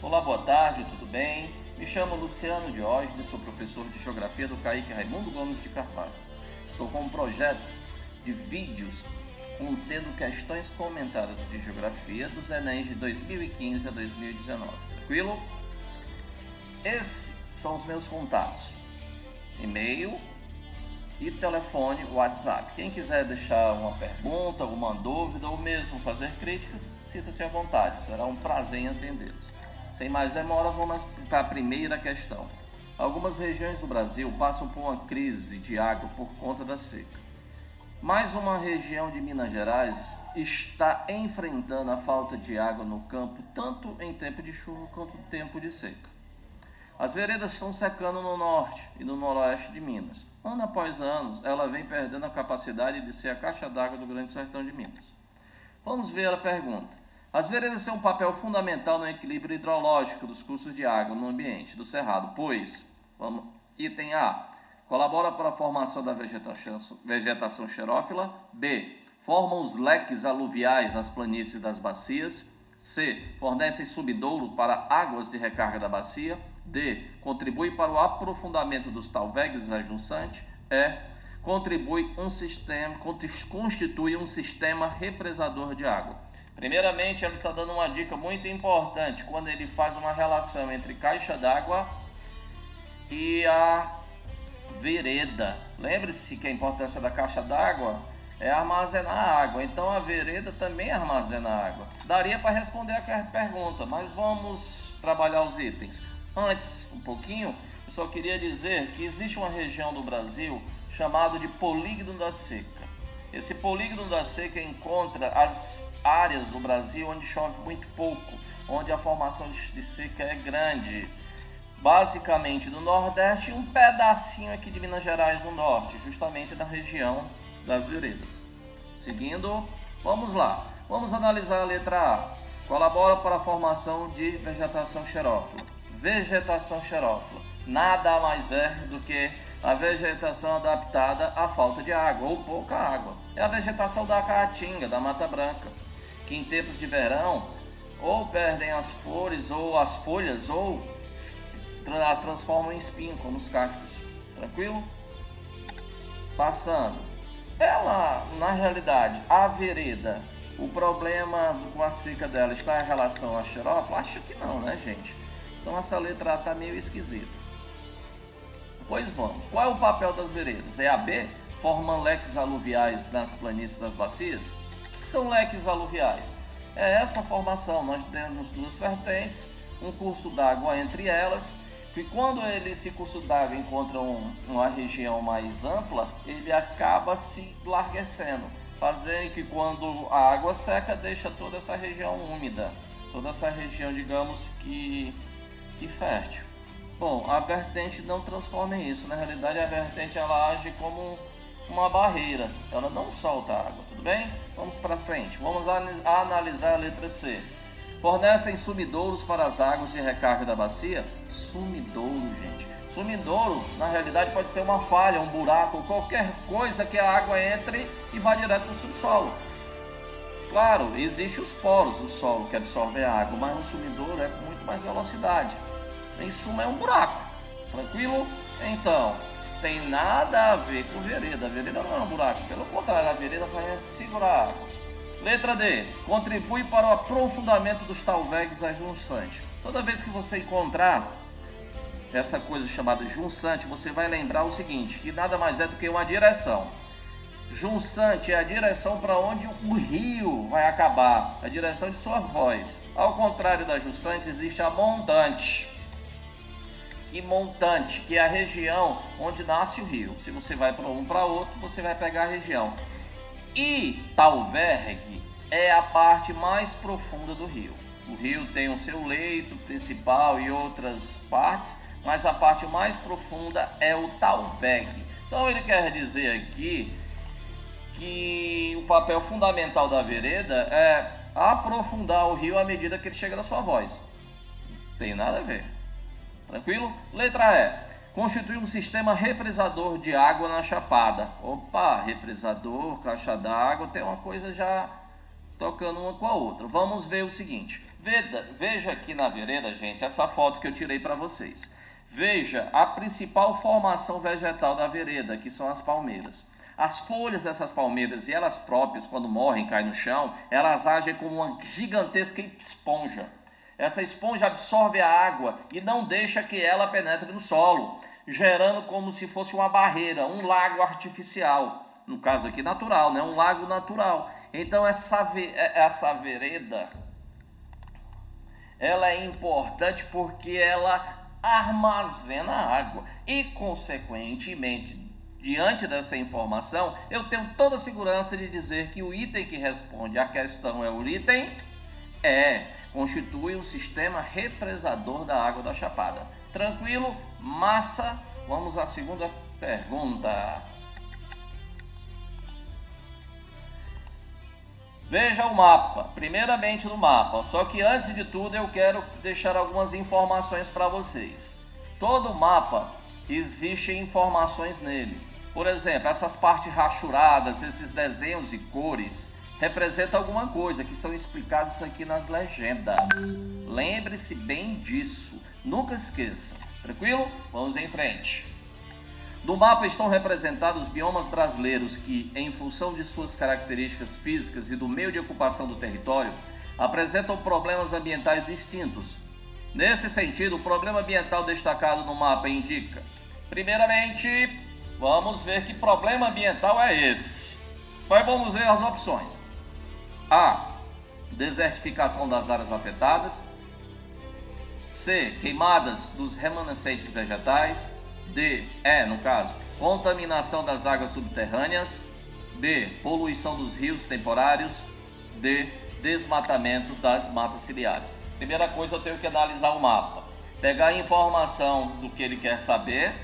Olá, boa tarde, tudo bem? Me chamo Luciano Diógenes, sou professor de Geografia do CAIC Raimundo Gomes de Carvalho. Estou com um projeto de vídeos contendo questões comentadas de Geografia dos Enems de 2015 a 2019. Tranquilo? Esses são os meus contatos: e-mail e telefone WhatsApp. Quem quiser deixar uma pergunta, uma dúvida ou mesmo fazer críticas, sinta-se à vontade, será um prazer em atendê-los. Sem mais demora, vamos para a primeira questão. Algumas regiões do Brasil passam por uma crise de água por conta da seca. Mais uma região de Minas Gerais está enfrentando a falta de água no campo, tanto em tempo de chuva quanto em tempo de seca. As veredas estão secando no norte e no noroeste de Minas. Ano após ano, ela vem perdendo a capacidade de ser a caixa d'água do Grande Sertão de Minas. Vamos ver a pergunta. As veredas têm um papel fundamental no equilíbrio hidrológico dos cursos de água no ambiente do cerrado, pois, item A, colabora para a formação da vegetação xerófila. B, formam os leques aluviais nas planícies das bacias. C, fornecem subdouro para águas de recarga da bacia. D, contribui para o aprofundamento dos talvegues adjunçantes. E, constitui um sistema represador de água. Primeiramente, ele está dando uma dica muito importante quando ele faz uma relação entre caixa d'água e a vereda. Lembre-se que a importância da caixa d'água é armazenar água, então a vereda também armazena água. Daria para responder a pergunta, mas vamos trabalhar os itens. Antes, um pouquinho, eu só queria dizer que existe uma região do Brasil chamada de Polígono da Seca. Esse Polígono da Seca encontra as áreas do Brasil onde chove muito pouco, onde a formação de seca é grande. Basicamente do Nordeste e um pedacinho aqui de Minas Gerais no Norte, justamente da região das veredas. Seguindo, vamos lá. Vamos analisar a letra A. Colabora para a formação de vegetação xerófila. Vegetação xerófila nada mais é do que a vegetação adaptada à falta de água ou pouca água. É a vegetação da caatinga, da Mata Branca, que em tempos de verão ou perdem as flores ou as folhas ou a transformam em espinho, como os cactos. Tranquilo? Passando. Ela, na realidade, a vereda, o problema com a seca dela está em relação à xerófila? Acho que não, né, gente? Então essa letra A está meio esquisita. Pois vamos. Qual é o papel das veredas? É a B? Formam leques aluviais nas planícies das bacias? O que são leques aluviais? É essa formação. Nós temos duas vertentes, um curso d'água entre elas, que quando esse curso d'água encontra uma região mais ampla, ele acaba se larguecendo, fazendo que quando a água seca, deixa toda essa região úmida, toda essa região, digamos que fértil. Bom, a vertente não transforma isso. Na realidade, a vertente ela age como uma barreira. Ela não solta água, tudo bem? Vamos para frente. Vamos analisar a letra C. Fornecem sumidouros para as águas de recarga da bacia. Sumidouro, gente. Sumidouro, na realidade, pode ser uma falha, um buraco, qualquer coisa que a água entre e vá direto no subsolo. Claro, existem os poros do solo que absorvem a água, mas um sumidouro é com muito mais velocidade. Em suma, é um buraco. Tranquilo? Então, tem nada a ver com vereda. A vereda não é um buraco. Pelo contrário, a vereda vai segurar a água. Letra D. Contribui para o aprofundamento dos talvegues adjunçantes. Toda vez que você encontrar essa coisa chamada junçante, você vai lembrar o seguinte, que nada mais é do que uma direção. Junçante é a direção para onde o rio vai acabar, a direção de sua voz. Ao contrário da junçante, existe a montante. Montante, que é a região onde nasce o rio. Se você vai para um para outro, você vai pegar a região. E talvergue é a parte mais profunda do rio. O rio tem o seu leito principal e outras partes, mas a parte mais profunda é o talvegue. Então ele quer dizer aqui que o papel fundamental da vereda é aprofundar o rio à medida que ele chega na sua voz. Não tem nada a ver. Tranquilo? Letra E. Constitui um sistema represador de água na chapada. Opa, represador, caixa d'água, tem uma coisa já tocando uma com a outra. Vamos ver o seguinte. Veja aqui na vereda, gente, essa foto que eu tirei para vocês. Veja a principal formação vegetal da vereda, que são as palmeiras. As folhas dessas palmeiras e elas próprias, quando morrem, caem no chão, elas agem como uma gigantesca esponja. Essa esponja absorve a água e não deixa que ela penetre no solo, gerando como se fosse uma barreira, um lago artificial. No caso aqui natural, né? Um lago natural. Então essa vereda, ela é importante porque ela armazena água e, consequentemente, diante dessa informação, eu tenho toda a segurança de dizer que o item que responde à questão é o item constitui um sistema represador da água da Chapada. Tranquilo? Massa? Vamos à segunda pergunta. Veja o mapa, primeiramente no mapa, só que antes de tudo eu quero deixar algumas informações para vocês. Todo mapa existem informações nele. Por exemplo, essas partes rachuradas, esses desenhos e cores, representam alguma coisa que são explicados aqui nas legendas. Lembre-se bem disso, nunca esqueça. Tranquilo? Vamos em frente. No mapa estão representados os biomas brasileiros que, em função de suas características físicas e do meio de ocupação do território, apresentam problemas ambientais distintos. Nesse sentido, o problema ambiental destacado no mapa indica: primeiramente, vamos ver que problema ambiental é esse. Mas vamos ver as opções. A. Desertificação das áreas afetadas. C. Queimadas dos remanescentes vegetais. D. No caso, contaminação das águas subterrâneas. B. Poluição dos rios temporários. D. Desmatamento das matas ciliares. Primeira coisa, eu tenho que analisar o mapa. Pegar a informação do que ele quer saber,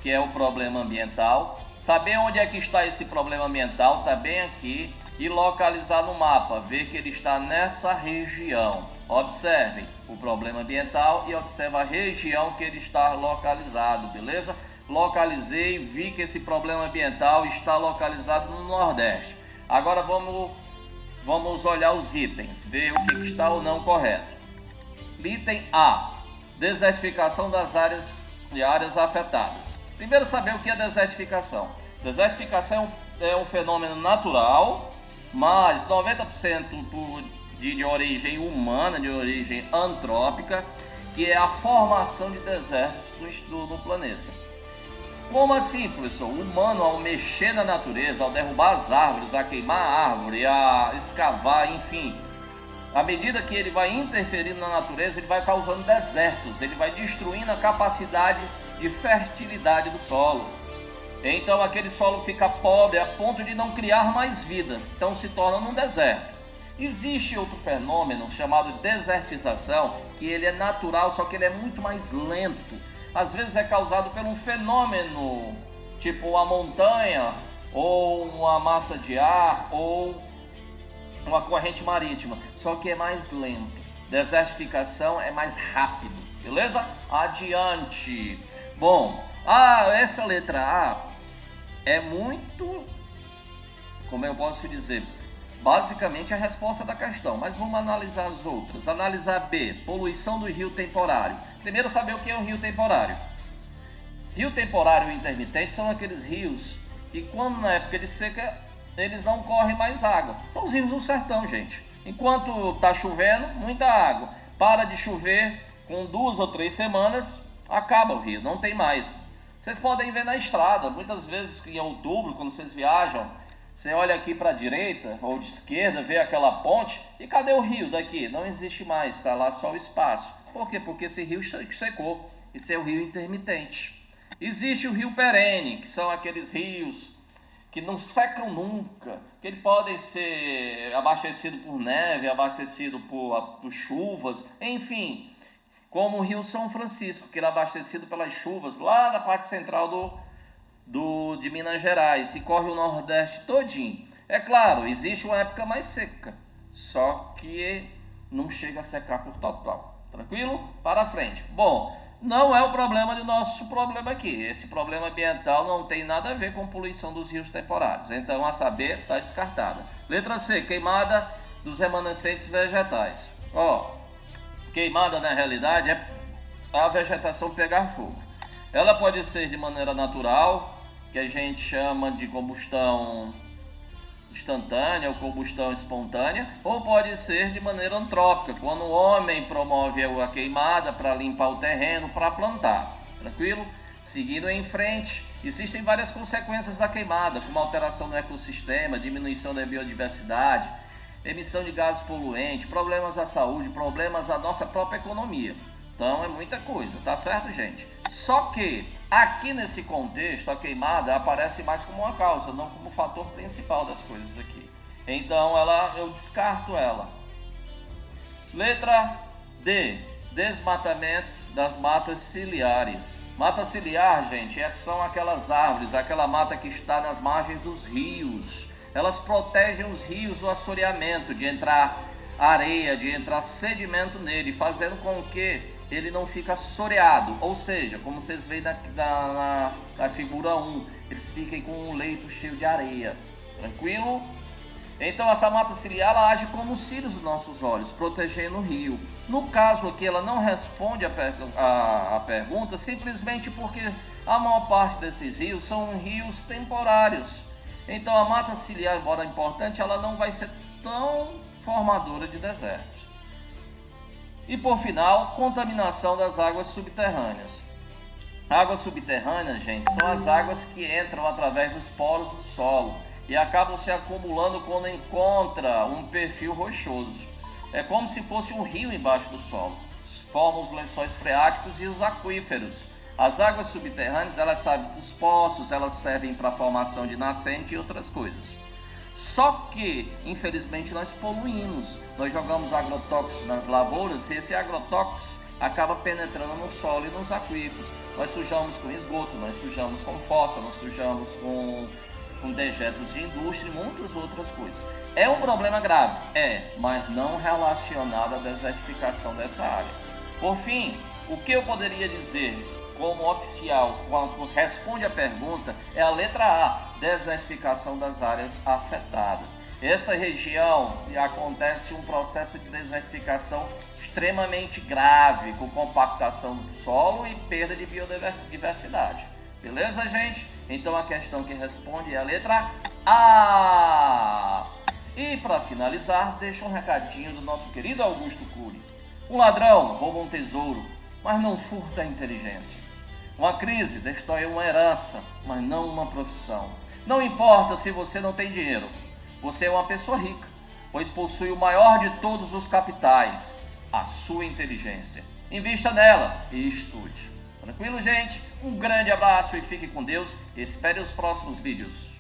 que é o problema ambiental. Saber onde é que está esse problema ambiental, está bem aqui. E localizar no mapa, ver que ele está nessa região. Observem o problema ambiental e observe a região que ele está localizado, beleza? Localizei, vi que esse problema ambiental está localizado no Nordeste. Agora vamos olhar os itens, ver o que está ou não correto. Item A, desertificação das áreas afetadas. Primeiro, saber o que é desertificação. Desertificação é um fenômeno natural, mas 90% de origem humana, de origem antrópica, que é a formação de desertos no planeta. Como assim, professor? O humano, ao mexer na natureza, ao derrubar as árvores, a queimar a árvore, a escavar, enfim, à medida que ele vai interferindo na natureza, ele vai causando desertos, ele vai destruindo a capacidade de fertilidade do solo. Então aquele solo fica pobre a ponto de não criar mais vidas, então se torna um deserto. Existe outro fenômeno chamado desertização, que ele é natural, só que ele é muito mais lento. Às vezes é causado por um fenômeno, tipo uma montanha, ou uma massa de ar, ou uma corrente marítima, só que é mais lento. Desertificação é mais rápido, beleza? Adiante. Bom, essa letra A é muito, como eu posso dizer, basicamente a resposta da questão, mas vamos analisar as outras. Analisar B, poluição do rio temporário. Primeiro, saber o que é um rio temporário. Rio temporário e intermitente são aqueles rios que, quando na época de seca, eles não correm mais água. São os rios do sertão, gente. Enquanto está chovendo, muita água. Para de chover, com 2 ou 3 semanas, acaba o rio, não tem mais. Vocês podem ver na estrada, muitas vezes em outubro, quando vocês viajam, você olha aqui para a direita ou de esquerda, vê aquela ponte, e cadê o rio daqui? Não existe mais, está lá só o espaço. Por quê? Porque esse rio secou, esse é o rio intermitente. Existe o rio perene, que são aqueles rios que não secam nunca, que eles podem ser abastecidos por neve, abastecidos por chuvas, enfim, como o rio São Francisco, que era abastecido pelas chuvas lá na parte central de Minas Gerais, e corre o Nordeste todinho. É claro, existe uma época mais seca, só que não chega a secar por total. Tranquilo? Para frente. Bom, não é o problema do nosso problema aqui. Esse problema ambiental não tem nada a ver com poluição dos rios temporários. Então, a saber, está descartada. Letra C, queimada dos remanescentes vegetais. Ó, queimada na realidade é a vegetação pegar fogo. Ela pode ser de maneira natural, que a gente chama de combustão instantânea ou combustão espontânea, ou pode ser de maneira antrópica, quando o homem promove a queimada para limpar o terreno, para plantar. Tranquilo? Seguindo em frente, existem várias consequências da queimada, como alteração no ecossistema, diminuição da biodiversidade, emissão de gases poluentes, problemas à saúde, problemas à nossa própria economia. Então é muita coisa, tá certo, gente? Só que aqui nesse contexto a queimada aparece mais como uma causa, não como fator principal das coisas aqui. Então eu descarto ela. Letra D, desmatamento das matas ciliares. Mata ciliar, gente, são aquelas árvores, aquela mata que está nas margens dos rios. Elas protegem os rios do assoreamento, de entrar areia, de entrar sedimento nele, fazendo com que ele não fica assoreado, ou seja, como vocês veem na figura 1, eles fiquem com um leito cheio de areia, tranquilo? Então essa mata ciliar ela age como os cílios dos nossos olhos, protegendo o rio. No caso aqui ela não responde a pergunta simplesmente porque a maior parte desses rios são rios temporários. Então a mata ciliar, embora importante, ela não vai ser tão formadora de desertos. E por final, contaminação das águas subterrâneas. Águas subterrâneas, gente, são as águas que entram através dos poros do solo e acabam se acumulando quando encontra um perfil rochoso. É como se fosse um rio embaixo do solo. Formam os lençóis freáticos e os aquíferos. As águas subterrâneas, elas servem para os poços, elas servem para a formação de nascente e outras coisas. Só que, infelizmente, nós poluímos, nós jogamos agrotóxicos nas lavouras e esse agrotóxico acaba penetrando no solo e nos aquíferos. Nós sujamos com esgoto, nós sujamos com fossa, nós sujamos com dejetos de indústria e muitas outras coisas. É um problema grave? É, mas não relacionado à desertificação dessa área. Por fim, o que eu poderia dizer como oficial, quando responde a pergunta, é a letra A, desertificação das áreas afetadas. Essa região acontece um processo de desertificação extremamente grave, com compactação do solo e perda de biodiversidade. Beleza, gente? Então a questão que responde é a letra A. E para finalizar, deixa um recadinho do nosso querido Augusto Cury. Um ladrão rouba um tesouro, mas não furta a inteligência. Uma crise destrói uma herança, mas não uma profissão. Não importa se você não tem dinheiro, você é uma pessoa rica, pois possui o maior de todos os capitais, a sua inteligência. Invista nela e estude. Tranquilo, gente? Um grande abraço e fique com Deus. Espere os próximos vídeos.